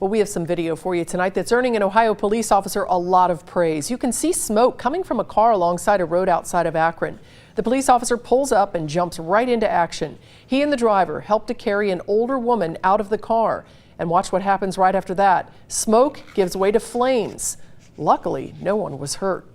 Well, we have some video for you tonight that's earning an Ohio police officer a lot of praise. You can see smoke coming from a car alongside a road outside of Akron. The police officer pulls up and jumps right into action. He and the driver help to carry an older woman out of the car. And watch what happens right after that. Smoke gives way to flames. Luckily, no one was hurt.